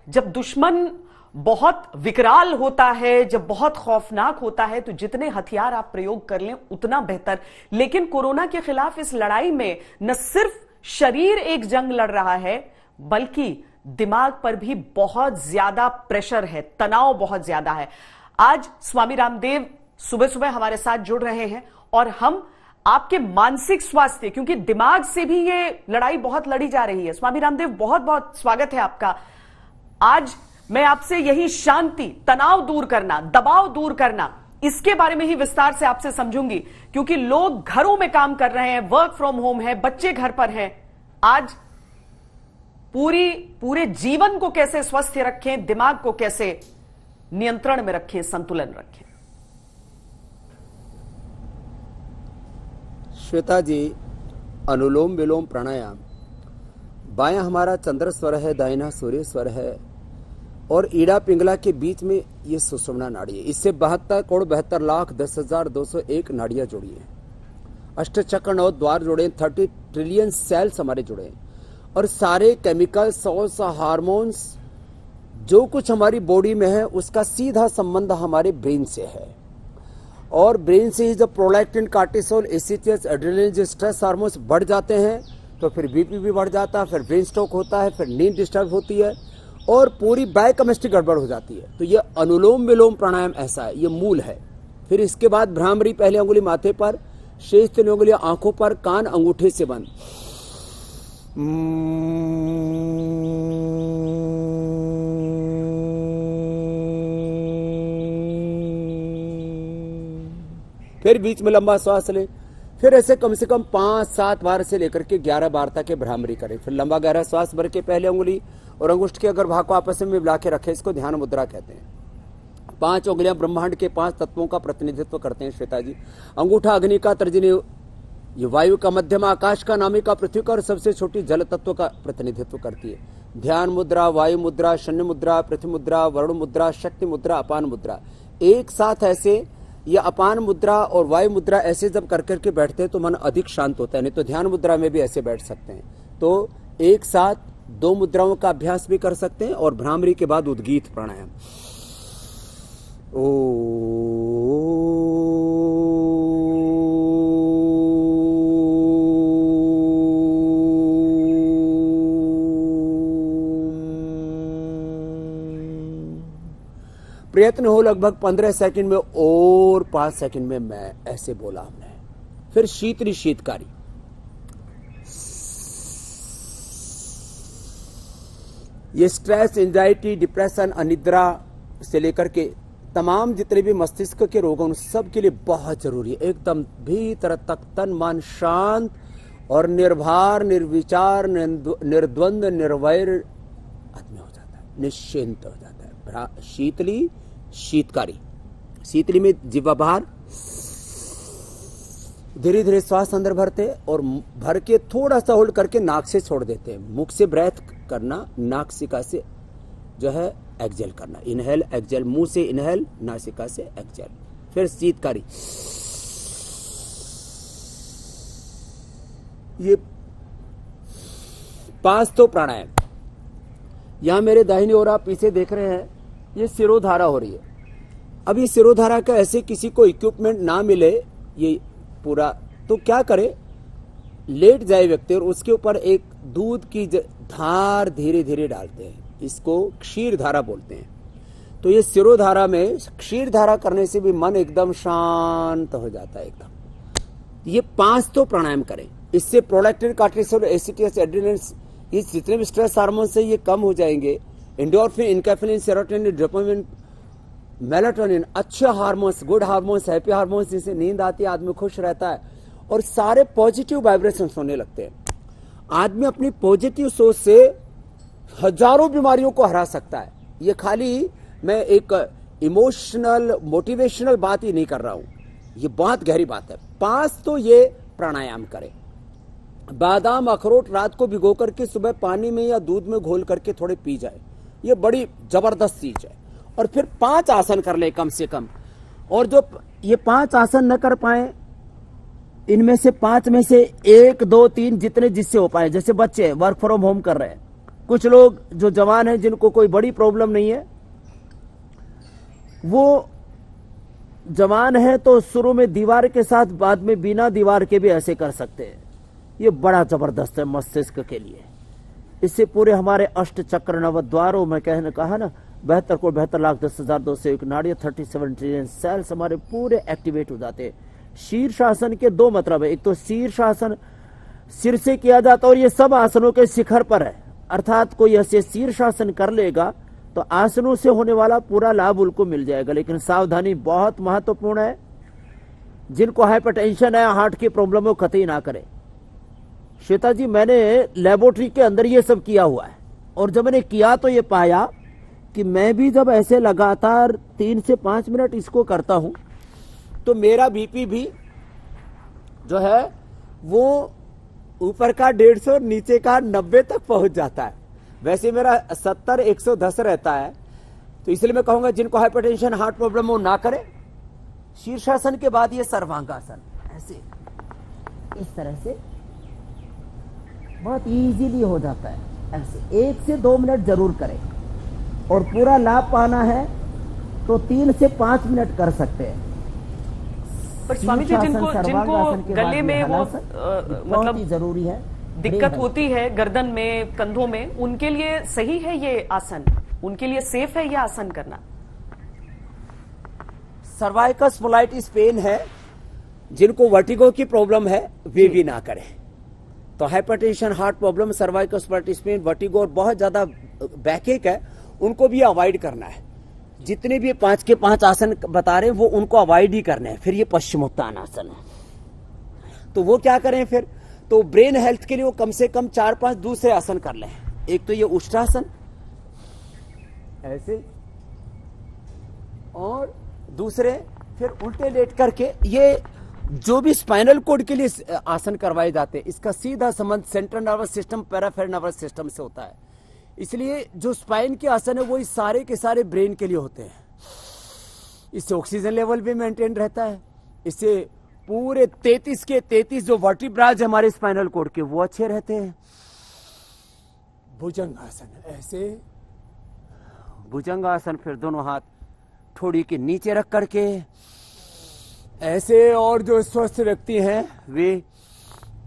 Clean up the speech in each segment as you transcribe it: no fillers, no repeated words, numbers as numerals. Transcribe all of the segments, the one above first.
जब दुश्मन बहुत विकराल होता है, जब बहुत खौफनाक होता है, तो जितने हथियार आप प्रयोग कर लें उतना बेहतर। लेकिन कोरोना के खिलाफ इस लड़ाई में न सिर्फ शरीर एक जंग लड़ रहा है, बल्कि दिमाग पर भी बहुत ज्यादा प्रेशर है, तनाव बहुत ज्यादा है। आज स्वामी रामदेव सुबह सुबह हमारे साथ जुड़ रहे हैं और हम आपके मानसिक स्वास्थ्य, क्योंकि दिमाग से भी ये लड़ाई बहुत लड़ी जा रही है। स्वामी रामदेव, बहुत बहुत स्वागत है आपका। आज मैं आपसे यही शांति, तनाव दूर करना, दबाव दूर करना, इसके बारे में ही विस्तार से आपसे समझूंगी, क्योंकि लोग घरों में काम कर रहे हैं, वर्क फ्रॉम होम है, बच्चे घर पर हैं। आज पूरे जीवन को कैसे स्वस्थ रखें, दिमाग को कैसे नियंत्रण में रखें, संतुलन रखें। श्वेता जी, अनुलोम विलोम प्राणायाम, बायां हमारा चंद्र स्वर है, दाहिना सूर्य स्वर है और ईड़ा पिंगला के बीच में ये सुषुम्ना नाड़ी है। इससे 72,72,10,201 नाड़ियां जुड़ी हैं, अष्टचक्र 9 द्वार जुड़े हैं, 30 ट्रिलियन सेल्स हमारे जुड़े हैं और सारे केमिकल, सॉल्स, हार्मोन्स, जो कुछ हमारी बॉडी में है उसका सीधा संबंध हमारे ब्रेन से है। और ब्रेन से ही जब प्रोलैक्टिन, कार्टिसोल, एसीटीएस, एड्रेनलिन, जो स्ट्रेस हार्मोन्स बढ़ जाते हैं तो फिर बीपी भी बढ़ जाता है, फिर ब्रेन स्ट्रोक होता है, फिर नींद डिस्टर्ब होती है और पूरी बायोकेमिस्ट्री गड़बड़ हो जाती है। तो ये अनुलोम विलोम प्राणायाम ऐसा है, ये मूल है। फिर इसके बाद भ्रामरी, पहली अंगुली माथे पर, शेष 3 अंगुलियां आंखों पर, कान अंगूठे से बंद। फिर बीच में लंबा श्वास लें। फिर ऐसे कम से कम 5-7 बार से लेकर के 11 बार तक भ्रामरी करें। फिर लंबा गहरा श्वास भर के पहले अंगुली और अंगुष्ठ के अग्रभाग को आपस में मिला के रखें, इसको ध्यान मुद्रा कहते हैं। 5 उंगलियां ब्रह्मांड के 5 तत्वों का प्रतिनिधित्व करते हैं श्वेता जी। अंगूठा अग्नि का, तर्जनी ये वायु का, मध्यमा आकाश का, नामिका पृथ्वी का और सबसे छोटी जल तत्व का प्रतिनिधित्व करती है। ध्यान मुद्रा, वायु मुद्रा, शून्य मुद्रा, पृथ्वी मुद्रा, वरुण मुद्रा, शक्ति मुद्रा, अपान मुद्रा, एक साथ ऐसे ये अपान मुद्रा और वायु मुद्रा ऐसे जब कर करके बैठते हैं तो मन अधिक शांत होता है। नहीं तो ध्यान मुद्रा में भी ऐसे बैठ सकते हैं। तो एक साथ 2 मुद्राओं का अभ्यास भी कर सकते हैं और भ्रामरी के बाद उद्गीत प्राणायाम। प्रयत्न हो लगभग 15 सेकंड में और 5 सेकंड में मैं ऐसे बोला हमने। फिर शीतली शीतकारी, ये स्ट्रेस, एंजाइटी, डिप्रेशन, अनिद्रा से लेकर के तमाम जितने भी मस्तिष्क के रोग उन सब के लिए बहुत जरूरी है। एकदम भीतर तक तन मन शांत और निर्भर, निर्विचार, निर्द्वंद, निर्वैर आदमी हो जाता है, निश्चिंत हो जाता है। शीतली शीतकारी, शीतली में जिह्वा बाहर, धीरे धीरे श्वास अंदर भरते और भर के थोड़ा सा होल्ड करके नाक से छोड़ देते हैं। मुख से ब्रेथ करना, नासिका से जो है एक्सेल करना, इनहेल एक्सेल, मुंह से इनहेल, नासिका से एक्सेल। फिर शीतकारी, ये 5 तो प्राणायाम। यहां मेरे दाहिनी ओर आप पीछे देख रहे हैं, ये सिरोधारा हो रही है। अब ये सिरोधारा का ऐसे किसी को इक्विपमेंट ना मिले ये पूरा, तो क्या करे, लेट जाए व्यक्ति और उसके ऊपर एक दूध की धार धीरे धीरे डालते हैं, इसको क्षीर धारा बोलते हैं। तो ये सिरोधारा में क्षीर धारा करने से भी मन एकदम शांत हो जाता है एकदम। ये 5 तो प्राणायाम करें, इससे प्रोलैक्टिन, कार्टिसोल, एसीटीएस, एड्रेनलिन, ये जितने भी स्ट्रेस हार्मोन से ये कम हो जाएंगे। एंडोर्फिन, इनकेफेलिन, सेरोटोनिन, डोपामिन, मेलाटोनिन, अच्छे hormones, good hormones, happy hormones, जिनसे नींद आती है, आदमी खुश रहता है और सारे पॉजिटिव वाइब्रेशंस होने लगते हैं। आदमी अपनी पॉजिटिव सोच से हजारों बीमारियों को हरा सकता है। ये खाली मैं एक इमोशनल, मोटिवेशनल बात ही नहीं कर रहा हूं, ये बहुत गहरी बात है। 5 तो ये प्राणायाम करें। बादाम, अखरोट रात को भिगो करके सुबह पानी में या दूध में घोल करके थोड़े पी जाए, ये बड़ी जबरदस्त चीज है। और फिर 5 आसन कर ले कम से कम। और जो ये 5 आसन न कर पाए, इनमें से 5 में से 1, 2, 3 जितने जिससे हो पाए, जैसे बच्चे वर्क फ्रॉम होम कर रहे हैं कुछ लोग जो जवान हैं जिनको कोई बड़ी प्रॉब्लम नहीं है, वो जवान है तो शुरू में दीवार के साथ, बाद में बिना दीवार के भी ऐसे कर सकते हैं। ये बड़ा जबरदस्त है मस्तिष्क के लिए। इससे पूरे हमारे अष्ट चक्र नवद्वारों में कहा ना, 72,72,10,201 नाड़ियां, 37 ट्रिलियन सेल्स हमारे पूरे एक्टिवेट हो जाते हैं। शीर्षासन के दो मतलब है, एक तो शीर्षासन सिर से किया जाता है और ये सब आसनों के शिखर पर है, अर्थात कोई ऐसे शीर्षासन कर लेगा तो आसनों से होने वाला पूरा लाभ उनको मिल जाएगा। लेकिन सावधानी बहुत महत्वपूर्ण है। जिनको हाइपरटेंशन है, हार्ट की प्रॉब्लम हो, कतई ना करें। श्वेता जी, मैंने लेबोरेटरी के अंदर ये सब किया हुआ है और जब मैंने किया तो ये पाया कि मैं भी जब ऐसे लगातार 3 से 5 मिनट इसको करता हूं तो मेरा बीपी भी जो है वो ऊपर का 150 और नीचे का 90 तक पहुंच जाता है। वैसे मेरा 70-110 रहता है। तो इसलिए मैं कहूंगा जिनको हाइपरटेंशन, हार्ट प्रॉब्लम हो, ना करें। शीर्षासन के बाद ये सर्वांगासन, ऐसे इस तरह से बहुत इजीली हो जाता है। ऐसे 1 से 2 मिनट जरूर करें और पूरा लाभ पाना है तो 3 से 5 मिनट कर सकते हैं। पर स्वामी जी, जिनको गले में वो मतलब जरूरी है, दिक्कत होती है गर्दन में, कंधों में, उनके लिए सही है ये आसन? उनके लिए सेफ है ये आसन करना? सर्वाइकल स्पॉन्डिलाइटिस पेन है, जिनको वर्टिगो की प्रॉब्लम है वे भी ना करें। तो hypertension, heart problem, cervical spondylitis pain, vertigo और बहुत ज्यादा बैकएक है, उनको भी अवॉइड करना है। जितने भी 5 के 5 आसन बता रहे हैं वो उनको अवॉइड ही करने हैं। फिर ये पश्चिमोत्तानासन है, तो वो क्या करें फिर? तो ब्रेन हेल्थ के लिए वो कम से कम 4-5 दूसरे आसन कर लें। एक तो ये उष्टासन ऐसे, और दूसरे फिर उल्टे लेट करके, ये जो भी स्पाइनल कोड के लिए आसन करवाए जाते हैं इसका सीधा संबंध central nervous system, peripheral nervous system से होता है। इसलिए जो स्पाइन के आसन है वो इस सारे के सारे ब्रेन के लिए होते हैं। इससे ऑक्सीजन लेवल भी मेंटेन रहता है। इससे पूरे 33 के 33 जो वर्टिब्राज हमारे स्पाइनल कोड के वो अच्छे रहते हैं। भुजंगासन ऐसे, भुजंगासन, फिर दोनों हाथ ठोड़ी के नीचे रख करके ऐसे, और जो स्वस्थ व्यक्ति हैं वे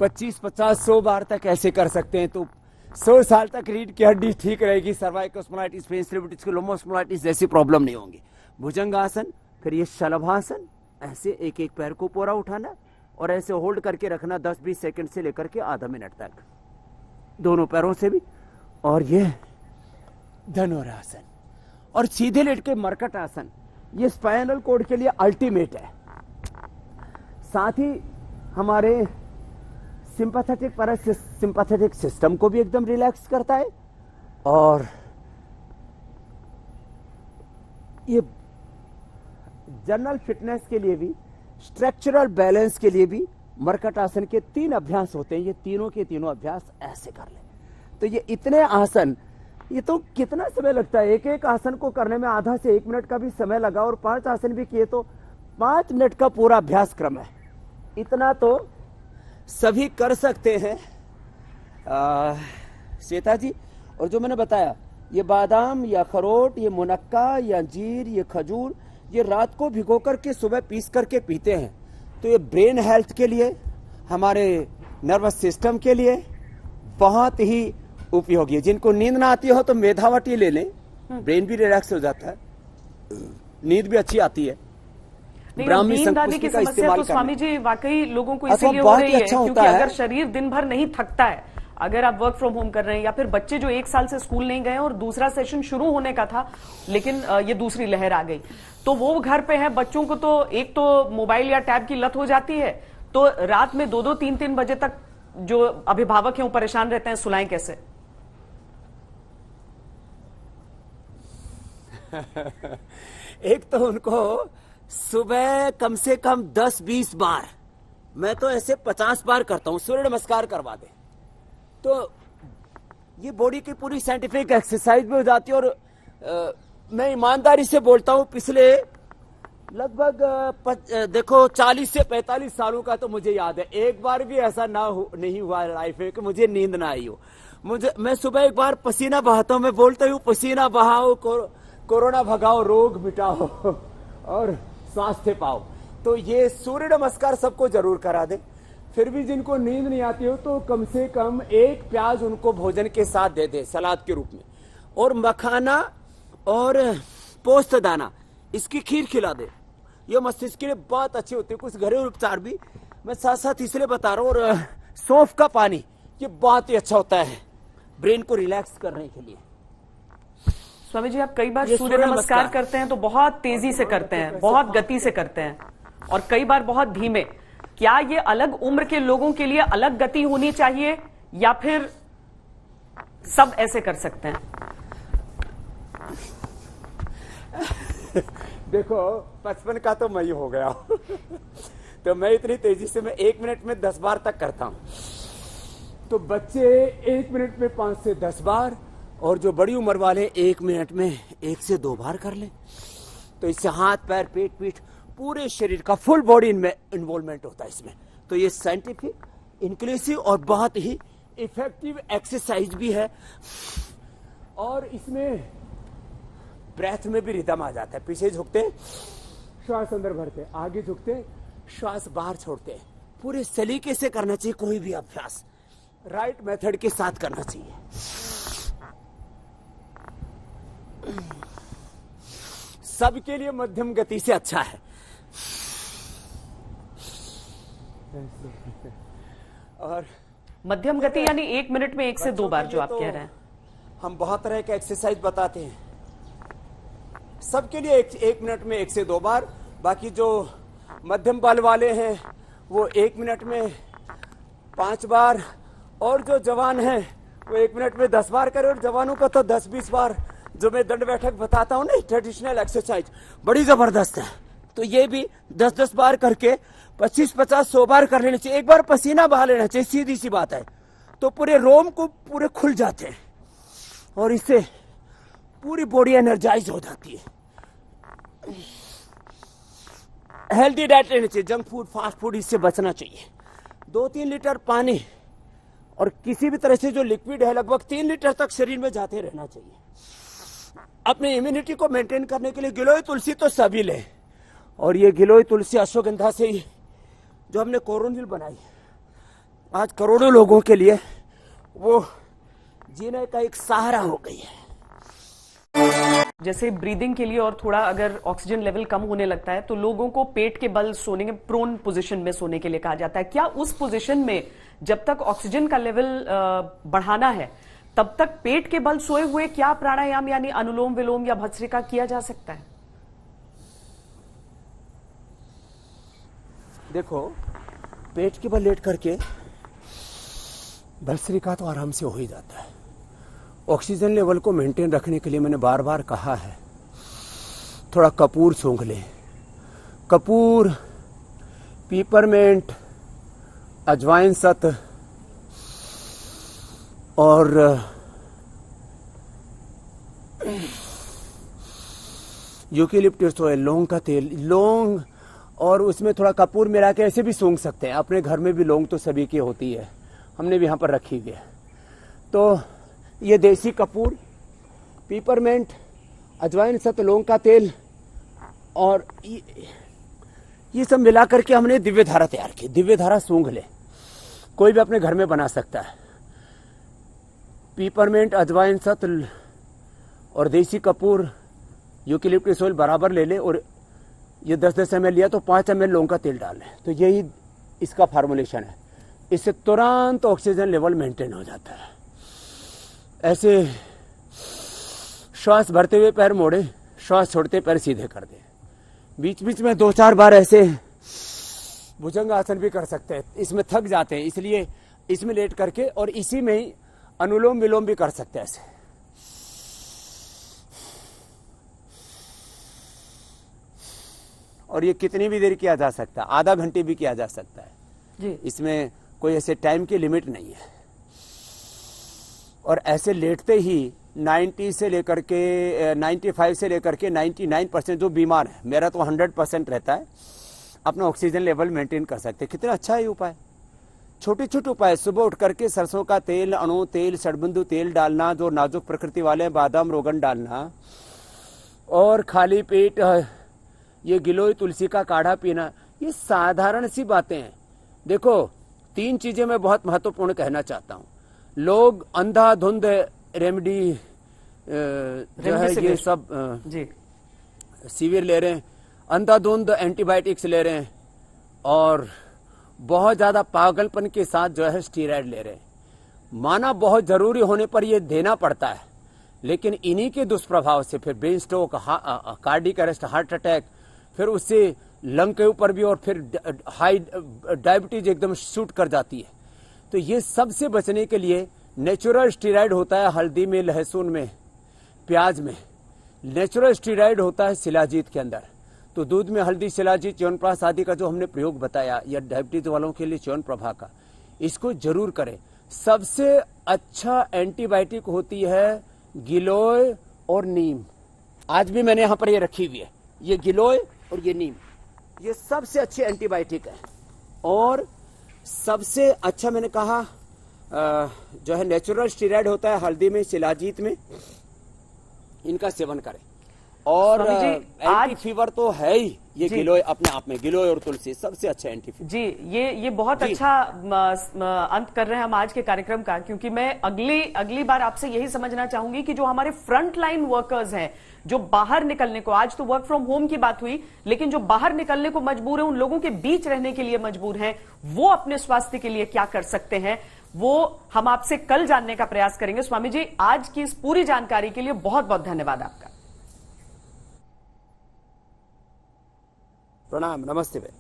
25-50-100 बार तक ऐसे कर सकते हैं। तो 100 साल तक रीढ़ की हड्डी ठीक रहेगी। सर्वाइकल स्पॉन्डिलाइटिस, पेन, स्पोंडिलोलिटिस जैसी प्रॉब्लम नहीं होंगी। भुजंगासन, फिर ये शलभासन, ऐसे एक एक पैर को पूरा उठाना और ऐसे होल्ड करके रखना 10-20 सेकंड से लेकर के आधा मिनट तक, दोनों पैरों से भी। और ये धनुरासन और सीधे लेट के मरकट आसन, ये स्पाइनल कोड के लिए अल्टीमेट है। साथ ही हमारे सिंपैथेटिक पैरासिम्पैथेटिक सिस्टम को भी एकदम रिलैक्स करता है। और ये जनरल फिटनेस के लिए भी, स्ट्रक्चरल बैलेंस के लिए भी मरकट आसन के 3 अभ्यास होते हैं। ये तीनों के तीनों अभ्यास ऐसे कर लें। तो ये इतने आसन, ये तो कितना समय लगता है? एक एक आसन को करने में आधा से 1 मिनट का भी समय लगा, और 5 आसन भी किए तो 5 मिनट का पूरा अभ्यास क्रम है। इतना तो सभी कर सकते हैं श्वेता जी। और जो मैंने बताया, ये बादाम या अखरोट, ये मुनक्का या अंजीर, ये खजूर, ये रात को भिगो करके सुबह पीस करके पीते हैं। तो ये ब्रेन हेल्थ के लिए, हमारे नर्वस सिस्टम के लिए बहुत ही उपयोगी है। जिनको नींद ना आती हो तो मेधावटी ले लें, ब्रेन भी रिलैक्स हो जाता है, नींद भी अच्छी आती है। ब्राह्मी नींद आने की समस्या तो स्वामी जी वाकई लोगों को इसीलिए हो रही है क्योंकि अगर शरीर दिन भर नहीं थकता है, अगर आप वर्क फ्रॉम होम कर रहे हैं, या फिर बच्चे जो 1 साल से स्कूल नहीं गए और दूसरा सेशन शुरू होने का था लेकिन ये दूसरी लहर आ गई, तो वो घर पे है, बच्चों को तो एक तो मोबाइल या टैब की लत हो जाती है, तो रात में 2-2, 3-3 बजे तक जो अभिभावक हैं वो परेशान रहते हैं, सुलाएं कैसे? एक तो उनको सुबह कम से कम 10-20 बार, मैं तो ऐसे 50 बार करता हूं, सूर्य नमस्कार करवा दे, तो ये बॉडी की पूरी साइंटिफिक एक्सरसाइज भी हो जाती है। और मैं ईमानदारी से बोलता हूं, पिछले लगभग देखो 40 से 45 सालों का तो मुझे याद है, एक बार भी ऐसा नहीं हुआ लाइफ में कि मुझे नींद ना आई हो। मैं सुबह एक बार पसीना बहाता हूं, मैं बोलता हूं पसीना बहाओ, कोरोना भगाओ, रोग मिटाओ और स्वास्थ्य पाओ। तो ये सूर्य नमस्कार सबको जरूर करा दे। फिर भी जिनको नींद नहीं आती हो तो कम से कम एक प्याज उनको भोजन के साथ दे दे सलाद के रूप में, और मखाना और पोस्त दाना इसकी खीर खिला दे। ये मस्तिष्क के लिए बहुत अच्छी होती है। कुछ घरेलू उपचार भी मैं साथ साथ इसलिए बता रहा हूँ। और सौंफ का पानी ये बहुत ही अच्छा होता है ब्रेन को रिलैक्स करने के लिए। स्वामी जी, आप कई बार सूर्य नमस्कार करते हैं तो बहुत तेजी से करते हैं, बहुत गति से करते हैं, और कई बार बहुत धीमे। क्या ये अलग उम्र के लोगों के लिए अलग गति होनी चाहिए या फिर सब ऐसे कर सकते हैं? देखो 55 का तो मैं ही हो गया हूं तो मैं इतनी तेजी से मैं 1 मिनट में 10 बार तक करता हूं। तो बच्चे 1 मिनट में 5 से 10 बार, और जो बड़ी उम्र वाले 1 मिनट में 1 से 2 बार कर लें। तो इससे हाथ पैर पेट पीठ पूरे शरीर का फुल बॉडी इन्वॉल्वमेंट होता है इसमें। तो ये साइंटिफिक, इंक्लूसिव और बहुत ही इफेक्टिव एक्सरसाइज भी है। और इसमें ब्रेथ में भी रिदम आ जाता है। पीछे झुकते, श्वास अंदर भरते, आगे झुकते, श्वास बाहर छोड़ते। पूरे सलीके से करना चाहिए कोई भी अभ्यास, राइट मेथड के साथ करना चाहिए। सबके लिए मध्यम गति से अच्छा है। और मध्यम गति यानी 1 मिनट में 1 से 2 बार जो आप कह रहे हैं। हम बहुत तरह के एक्सरसाइज बताते हैं सबके लिए, 1 मिनट में 1 से 2 बार। बाकी जो मध्यम बल वाले हैं वो 1 मिनट में 5 बार, और जो जवान हैं वो 1 मिनट में 10 बार करें। और जवानों का तो 10-20 बार जो मैं दंड बैठक बताता हूँ ना, ट्रेडिशनल एक्सरसाइज बड़ी जबरदस्त है। तो ये भी 10-10 बार करके 25-50-100 बार कर लेना चाहिए। एक बार पसीना बहा लेना चाहिए, सीधी सी बात है। तो पूरे रोम को पूरे खुल जाते हैं और इससे पूरी बॉडी एनर्जाइज हो जाती है। हेल्दी डाइट लेनी चाहिए, जंक फूड फास्ट फूड इससे बचना चाहिए। 2-3 लीटर पानी और किसी भी तरह से जो लिक्विड है लगभग 3 लीटर तक शरीर में जाते रहना चाहिए। अपने इम्यूनिटी को मेंटेन करने के लिए गिलोय तुलसी तो सभी ले, और ये गिलोय तुलसी अश्वगंधा से ही जो हमने कोरोनिल बनाई आज करोड़ों लोगों के लिए वो जीने का एक सहारा हो गई है। जैसे ब्रीदिंग के लिए और थोड़ा अगर ऑक्सीजन लेवल कम होने लगता है तो लोगों को पेट के बल सोने के प्रोन पोजीशन में सोने के लिए कहा जाता है। क्या उस पोजीशन में जब तक ऑक्सीजन का लेवल बढ़ाना है तब तक पेट के बल सोए हुए क्या प्राणायाम यानी अनुलोम विलोम या भस्त्रिका किया जा सकता है? देखो, पेट के बल लेट करके भस्त्रिका तो आराम से हो ही जाता है। ऑक्सीजन लेवल को मेंटेन रखने के लिए मैंने बार बार कहा है, थोड़ा कपूर सूंघ ले। कपूर, पीपरमेंट, अजवाइन सत और यूकेलिप्टस ऑयल, लौंग का तेल, लौंग और उसमें थोड़ा कपूर मिला के ऐसे भी सूंघ सकते हैं। अपने घर में भी लौंग तो सभी की होती है, हमने भी यहाँ पर रखी हुई है। तो ये देसी कपूर, पीपरमेंट, अजवाइन सत, लौंग का तेल और ये सब मिला करके हमने दिव्य धारा तैयार की। दिव्य धारा सूंघ ले, कोई भी अपने घर में बना सकता है। पीपरमेंट, अजवाइन सत और देसी कपूर, यूकेलिप्टस ऑयल बराबर ले ले, और ये 10-10 ml लिया तो 5 ml लौंग का तेल डाल ले। तो यही इसका फार्मूलेशन है। इससे तुरंत ऑक्सीजन लेवल मेंटेन हो जाता है। ऐसे श्वास भरते हुए पैर मोड़े, श्वास छोड़ते पैर सीधे कर दे। बीच बीच में 2-4 बार ऐसे भुजंग आसन भी कर सकते हैं। इसमें थक जाते हैं, इसलिए इसमें लेट करके और इसी में ही अनुलोम विलोम भी कर सकते हैं ऐसे। और ये कितनी भी देर किया जा सकता है, आधा घंटे भी किया जा सकता है जी। इसमें कोई ऐसे टाइम की लिमिट नहीं है। और ऐसे लेटते ही 90 से लेकर के 95 से लेकर के 99% जो बीमार है, मेरा तो 100% रहता है, अपना ऑक्सीजन लेवल मेंटेन कर सकते हैं। कितना अच्छा है ये उपाय। छोटे छोटे उपाय, सुबह उठ करके सरसों का तेल, अणु तेल, षडबिंदु तेल डालना, जो नाजुक प्रकृति वाले हैं, बादाम रोगन डालना, और खाली पेट ये गिलोय तुलसी का काढ़ा पीना, ये साधारण सी बातें हैं। देखो 3 चीजें मैं बहुत महत्वपूर्ण कहना चाहता हूं। लोग अंधाधुंध रेमेडी जो है ये सब जी सीवियर ले रहे हैं, अंधाधुंध एंटीबायोटिक्स ले रहे हैं, और बहुत ज्यादा पागलपन के साथ जो है स्टीरॉयड ले रहे हैं। माना बहुत जरूरी होने पर ये देना पड़ता है, लेकिन इन्हीं के दुष्प्रभाव से फिर brain stroke, cardiac arrest, heart attack, फिर उससे लंग के ऊपर भी, और फिर हाई डायबिटीज एकदम शूट कर जाती है। तो ये सबसे बचने के लिए नेचुरल स्टीरॉयड होता है हल्दी में, लहसुन में, प्याज में। नेचुरल स्टीरॉयड होता है शिलाजीत के अंदर। तो दूध में हल्दी, शिलाजीत, च्यवनप्राश आदि का जो हमने प्रयोग बताया, या डायबिटीज वालों के लिए च्यवनप्रभा का, इसको जरूर करें। सबसे अच्छा एंटीबायोटिक होती है गिलोय और नीम। आज भी मैंने यहां पर ये रखी हुई है, ये गिलोय और ये नीम, ये सबसे अच्छे एंटीबायोटिक है। और सबसे अच्छा मैंने कहा जो है नेचुरल स्टीरॉयड होता है हल्दी में, शिलाजीत में, इनका सेवन करें। और एंटी फीवर तो है ही ये गिलोय अपने आप में, गिलोय और तुलसी सबसे अच्छा एंटी फीवर। जी, ये बहुत अच्छा अंत कर रहे हैं हम आज के कार्यक्रम का, क्योंकि मैं अगली बार आपसे यही समझना चाहूंगी कि जो हमारे फ्रंट लाइन वर्कर्स हैं, जो बाहर निकलने को, आज तो वर्क फ्रॉम होम की बात हुई, लेकिन जो बाहर निकलने को मजबूर है, उन लोगों के बीच रहने के लिए मजबूर हैं, वो अपने स्वास्थ्य के लिए क्या कर सकते हैं, वो हम आपसे कल जानने का प्रयास करेंगे। स्वामी जी, आज की इस पूरी जानकारी के लिए बहुत बहुत धन्यवाद आपका। प्रणाम, नमस्ते भाई।